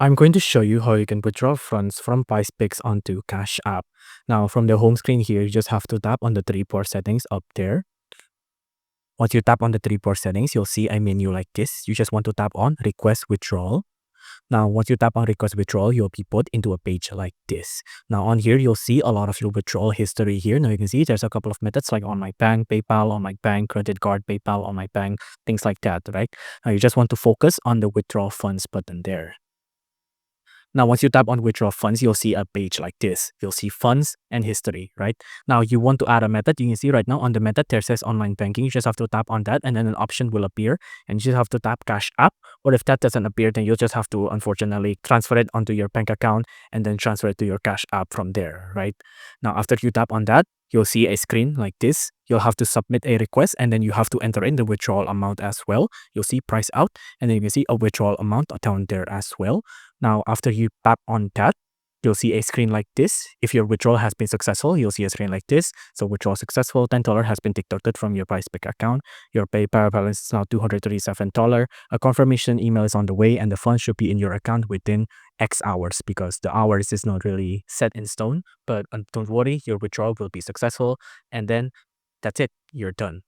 I'm going to show you how you can withdraw funds from PrizePicks onto Cash App. Now, from the home screen here, you just have to tap on the three-bar settings up there. Once you tap on the three-bar settings, you'll see a menu like this. You just want to tap on Request Withdrawal. Now, once you tap on Request Withdrawal, you'll be put into a page like this. Now, on here, you'll see a lot of your withdrawal history here. Now, you can see there's a couple of methods like on my bank, PayPal, on my bank, credit card, PayPal, on my bank, things like that, right? Now, you just want to focus on the Withdraw Funds button there. Now, once you tap on withdraw funds, you'll see a page like this. You'll see funds and history, right? Now, you want to add a method. You can see right now on the method, there says online banking. You just have to tap on that and then an option will appear and you just have to tap Cash App. Or if that doesn't appear, then you'll just have to, unfortunately, transfer it onto your bank account and then transfer it to your Cash App from there, right? Now, after you tap on that, you'll see a screen like this. You'll have to submit a request and then you have to enter in the withdrawal amount as well. You'll see price out and then you can see a withdrawal amount down there as well. Now, after you tap on that, you'll see a screen like this. If your withdrawal has been successful, you'll see a screen like this. So withdrawal successful, $10 has been deducted from your PrizePick account. Your PayPal balance is now $237. A confirmation email is on the way and the funds should be in your account within X hours because the hours is not really set in stone. But don't worry, your withdrawal will be successful and then that's it. You're done.